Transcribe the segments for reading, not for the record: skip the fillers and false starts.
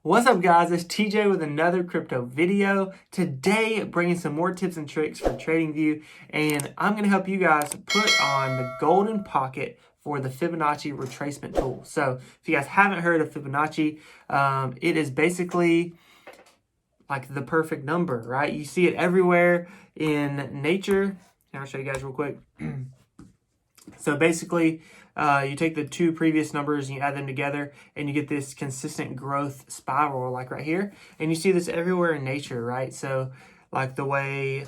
What's up, guys? It's TJ with another crypto video. Today, bringing some more tips and tricks for TradingView, and I'm going to help you guys put on the golden pocket for the Fibonacci retracement tool. So, if you guys haven't heard of Fibonacci, it is basically like the perfect number, right? You see it everywhere in nature. I'll show you guys real quick. So basically, you take the two previous numbers and you add them together and you get this consistent growth spiral like right here. And you see this everywhere in nature, right? So like the way,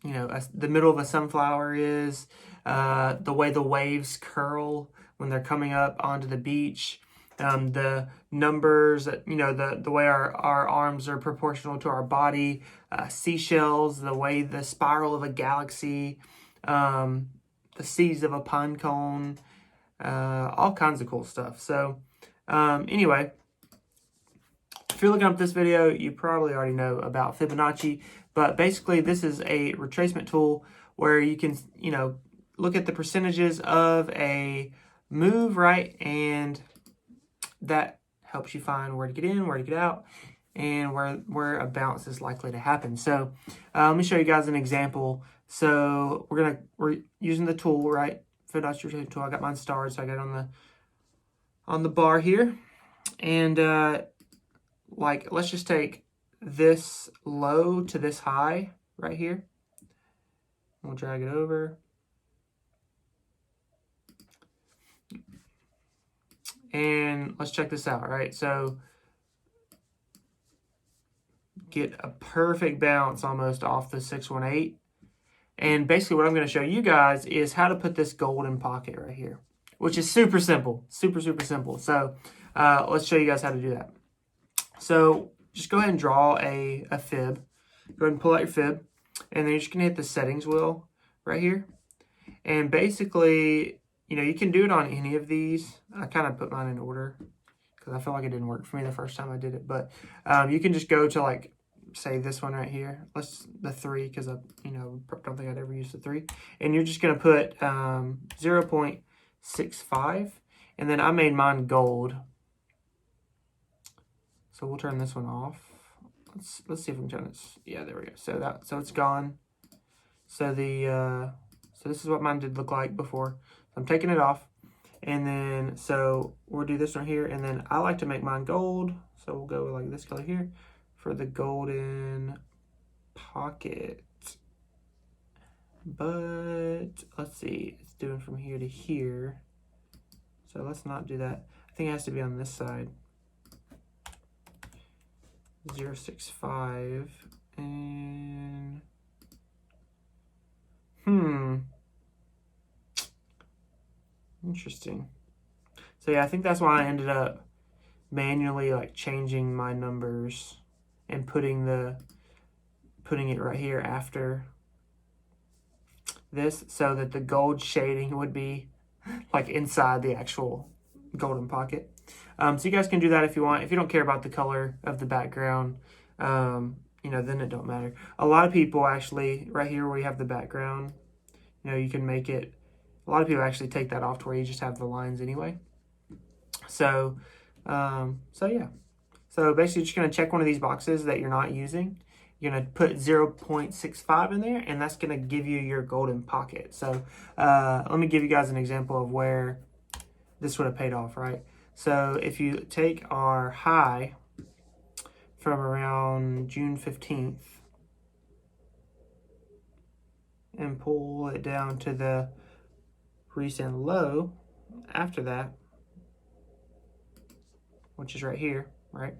the middle of a sunflower is, the way the waves curl when they're coming up onto the beach, the numbers, the way our arms are proportional to our body, seashells, the way the spiral of a galaxy, the seeds of a pine cone, all kinds of cool stuff. So anyway, if you're looking up this video, you probably already know about Fibonacci, but basically this is a retracement tool where you can, look at the percentages of a move, right? And that helps you find where to get in, where to get out, and where a bounce is likely to happen. So let me show you guys an example. So we're using the tool, right? Fibonacci retracement tool. I got mine starred, so I got it on the bar here. And let's just take this low to this high right here. We'll drag it over. And let's check this out, right? So get a perfect bounce almost off the 618. And basically what I'm going to show you guys is how to put this golden pocket right here, which is super simple, super simple. So let's show you guys how to do that. So just go ahead and draw a fib. Go ahead and pull out your fib, and then you're just going to hit the settings wheel right here. And basically, you can do it on any of these. I kind of put mine in order because I feel like it didn't work for me the first time I did it. But you can just go to say this one right here. The 3, because I don't think I'd ever use the 3. And you're just going to put 0.65. And then I made mine gold. So we'll turn this one off. Let's see if we can turn this. Yeah, there we go. So it's gone. So so this is what mine did look like before. So I'm taking it off. And then so we'll do this one here, and then I like to make mine gold. So we'll go with like this color here for the golden pocket. But let's see, it's doing from here to here. So let's not do that. I think it has to be on this side. 0.65 and interesting. So yeah, I think that's why I ended up manually changing my numbers and putting it right here after this, so that the gold shading would be inside the actual golden pocket. So you guys can do that if you want. If you don't care about the color of the background, then it don't matter. A lot of people actually, right here where you have the background, you can make it, a lot of people actually take that off to where you just have the lines anyway. So, yeah. So basically, you're just going to check one of these boxes that you're not using. You're going to put 0.65 in there, and that's going to give you your golden pocket. So let me give you guys an example of where this would have paid off, right? So if you take our high from around June 15th and pull it down to the recent low after that, which is right here, right?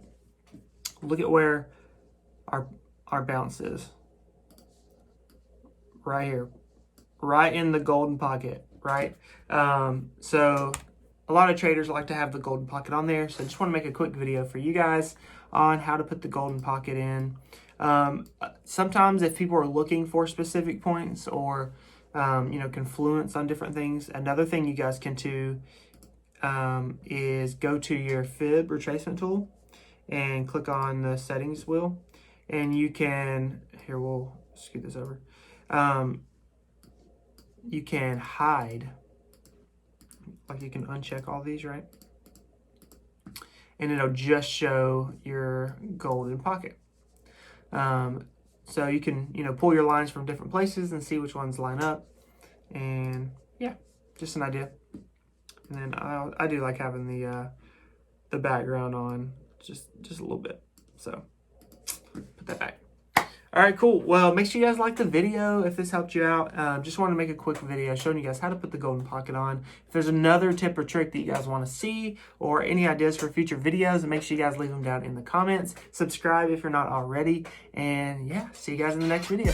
Look at where our bounce is. Right here. Right in the golden pocket, right? So a lot of traders like to have the golden pocket on there. So I just want to make a quick video for you guys on how to put the golden pocket in. Sometimes if people are looking for specific points or, confluence on different things, another thing you guys can do is go to your fib retracement tool and click on the settings wheel, and you can, here, we'll scoot this over. You can hide, you can uncheck all these, right? and it'll just show your golden pocket. So you can, pull your lines from different places and see which ones line up. And yeah, just an idea. And then I do like having the background on just a little bit. So put that back. All right, cool. Well, make sure you guys like the video if this helped you out. Just wanted to make a quick video showing you guys how to put the golden pocket on. If there's another tip or trick that you guys want to see or any ideas for future videos, make sure you guys leave them down in the comments. Subscribe if you're not already. And yeah, see you guys in the next video.